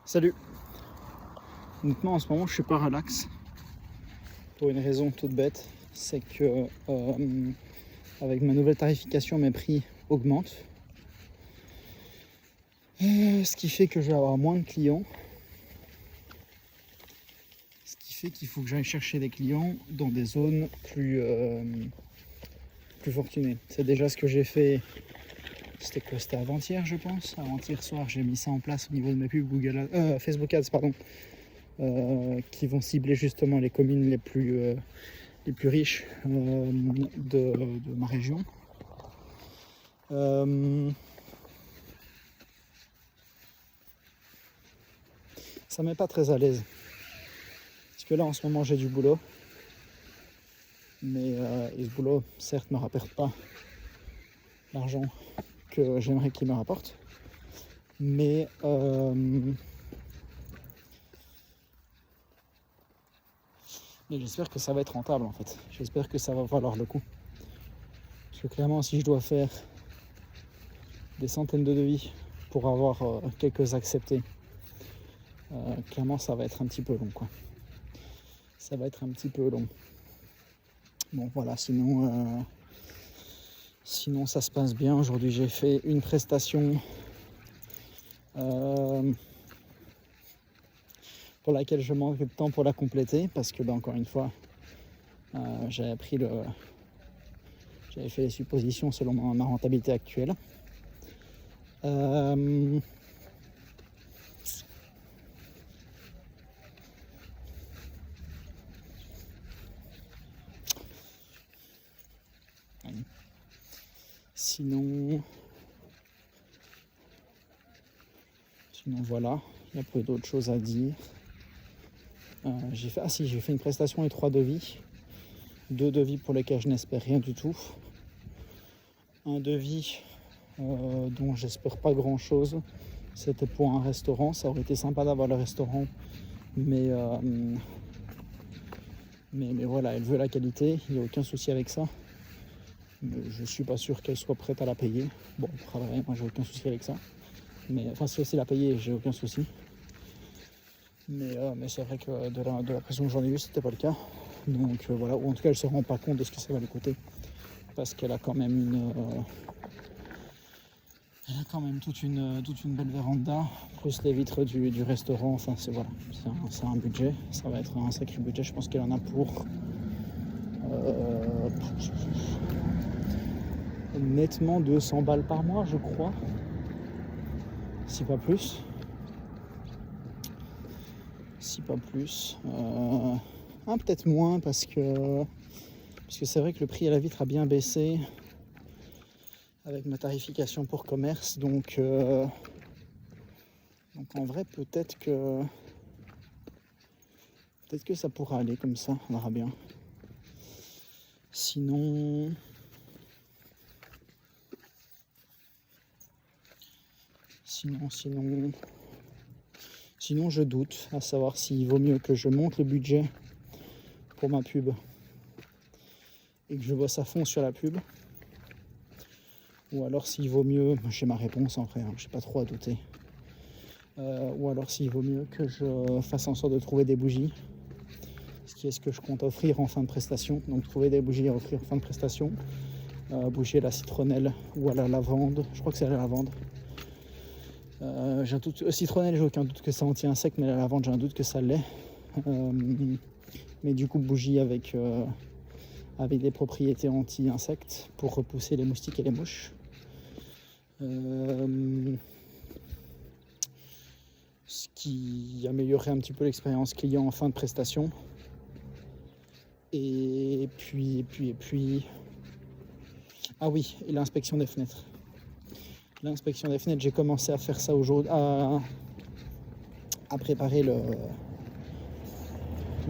Salut. Honnêtement, en ce moment, je suis pas relax pour une raison toute bête, c'est que avec ma nouvelle tarification, mes prix augmentent, ce qui fait que je vais avoir moins de clients, ce qui fait qu'il faut que j'aille chercher des clients dans des zones plus fortunées. C'est déjà ce que j'ai fait. C'était quoi? C'était avant-hier, je pense. Avant-hier soir, j'ai mis ça en place au niveau de mes pubs Facebook Ads, pardon. Qui vont cibler justement les communes les plus riches de ma région. Ça m'est pas très à l'aise. Parce que là, en ce moment, j'ai du boulot. Mais et ce boulot, certes, ne me rapporte pas l'argent que j'aimerais qu'il me rapporte. Mais j'espère que ça va être rentable en fait. J'espère que ça va valoir le coup. Parce que clairement, si je dois faire des centaines de devis pour avoir quelques acceptés, clairement ça va être un petit peu long quoi. Ça va être un petit peu long. Bon voilà, sinon ça se passe bien. Aujourd'hui j'ai fait une prestation pour laquelle je manque de temps pour la compléter parce que encore une fois j'avais fait les suppositions selon ma rentabilité actuelle. Sinon voilà, il y a peu d'autres choses à dire. J'ai fait une prestation et 3 devis. 2 devis pour lesquels je n'espère rien du tout. Un devis dont j'espère pas grand chose. C'était pour un restaurant. Ça aurait été sympa d'avoir le restaurant, mais voilà, elle veut la qualité, il n'y a aucun souci avec ça. Mais je suis pas sûr qu'elle soit prête à la payer. Bon, après, moi j'ai aucun souci avec ça. Mais enfin, si aussi la payer, j'ai aucun souci. Mais c'est vrai que de la pression que j'en ai eue, c'était pas le cas. Donc voilà, ou en tout cas, elle se rend pas compte de ce que ça va lui coûter. Parce qu'elle a quand même toute une belle véranda, plus les vitres du restaurant. Enfin, c'est un budget. Ça va être un sacré budget. Je pense qu'elle en a pour nettement 200 balles par mois, je crois. Si pas plus. Peut-être moins parce que c'est vrai que le prix à la vitre a bien baissé avec ma tarification pour commerce, donc en vrai peut-être que ça pourra aller comme ça, on verra bien. Sinon je doute à savoir s'il vaut mieux que je monte le budget pour ma pub et que je bosse à fond sur la pub, ou alors s'il vaut mieux, j'ai ma réponse en vrai, j'ai pas trop à douter, ou alors s'il vaut mieux que je fasse en sorte de trouver des bougies, ce qui est ce que je compte offrir en fin de prestation. Donc trouver des bougies à offrir en fin de prestation, bougie à la citronnelle ou à la lavande, je crois que c'est à la lavande. J'ai un doute, citronnelle, j'ai aucun doute que ça anti-insecte, mais la lavande, j'ai un doute que ça l'est. Mais du coup, bougie avec des propriétés anti-insectes pour repousser les moustiques et les mouches. Ce qui améliorerait un petit peu l'expérience client en fin de prestation. Et puis. Ah oui, et l'inspection des fenêtres. L'inspection des fenêtres, j'ai commencé à faire ça aujourd'hui, à préparer le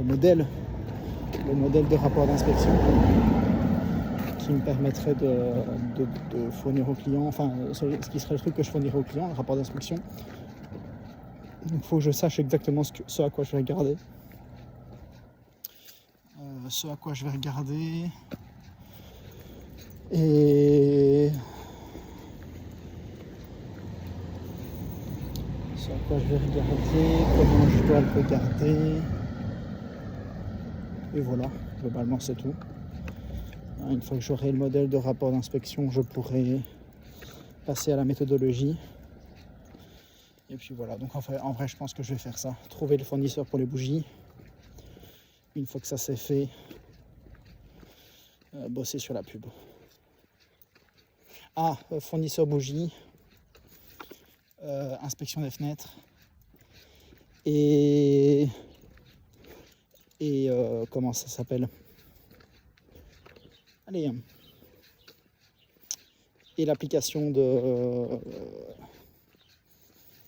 modèle de rapport d'inspection qui me permettrait de fournir au client, enfin ce qui serait le truc que je fournirais au client, le rapport d'inspection. Donc il faut que je sache exactement ce à quoi je vais regarder. Et Sur quoi je vais regarder, comment je dois le regarder. Et voilà, globalement c'est tout. Une fois que j'aurai le modèle de rapport d'inspection, je pourrai passer à la méthodologie. Et puis voilà, donc en vrai je pense que je vais faire ça. Trouver le fournisseur pour les bougies. Une fois que ça c'est fait, bosser sur la pub. Ah, fournisseur bougie, inspection des fenêtres et comment ça s'appelle? Allez, et l'application de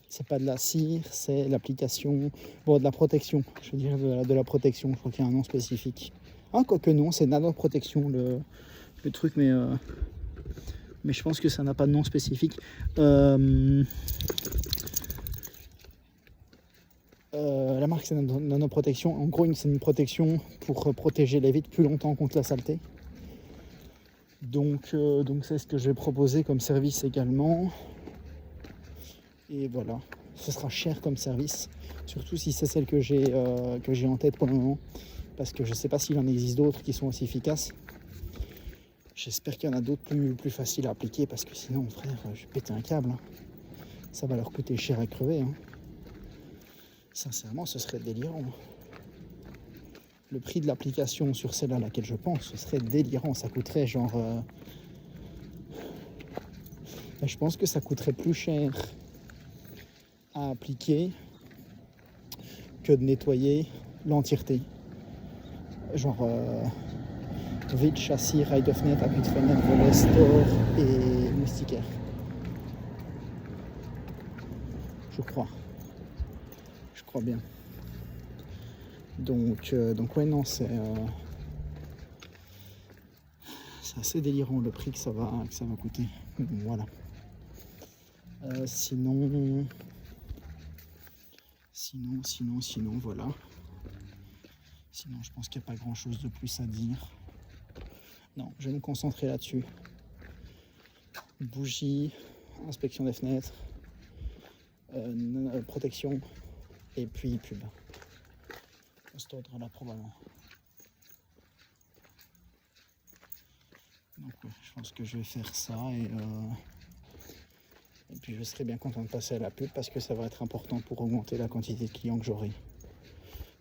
c'est pas de la cire, c'est l'application de la protection, je veux dire de la protection, je crois qu'il y a un nom spécifique. Ah, quoique non, c'est nanoprotection le truc, mais je pense que ça n'a pas de nom spécifique. La marque c'est nanoprotection. En gros, c'est une protection pour protéger les vitres plus longtemps contre la saleté. Donc c'est ce que je vais proposer comme service également. Et voilà, ce sera cher comme service, surtout si c'est celle que j'ai en tête pour le moment, parce que je ne sais pas s'il en existe d'autres qui sont aussi efficaces. J'espère qu'il y en a d'autres plus faciles à appliquer, parce que sinon, frère, je vais péter un câble. Hein. Ça va leur coûter cher à crever. Hein. Sincèrement, ce serait délirant. Le prix de l'application sur celle à laquelle je pense, ce serait délirant. Ça coûterait genre... je pense que ça coûterait plus cher à appliquer que de nettoyer l'entièreté. Genre vitre, châssis, rail de fenêtre, appui de fenêtre, volet, store et moustiquaire. Je crois bien. Donc ouais, non, c'est assez délirant le prix que ça va coûter. Voilà. Sinon, voilà. Sinon, je pense qu'il n'y a pas grand chose de plus à dire. Non, je vais me concentrer là-dessus. Bougie, inspection des fenêtres, protection, et puis pub. À cet ordre-là, probablement. Donc, ouais, je pense que je vais faire ça et puis je serai bien content de passer à la pub parce que ça va être important pour augmenter la quantité de clients que j'aurai.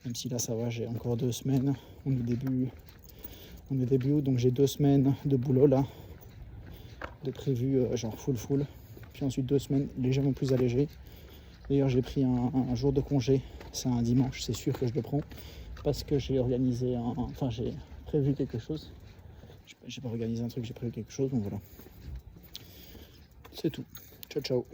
Même si là ça va, j'ai encore 2 semaines. On est début août, donc j'ai 2 semaines de boulot là, de prévu genre full. Puis ensuite 2 semaines légèrement plus allégées. D'ailleurs j'ai pris un jour de congé, c'est un dimanche, c'est sûr que je le prends parce que j'ai organisé j'ai prévu quelque chose. J'ai pas organisé un truc, j'ai prévu quelque chose, donc voilà. C'est tout. Ciao, ciao.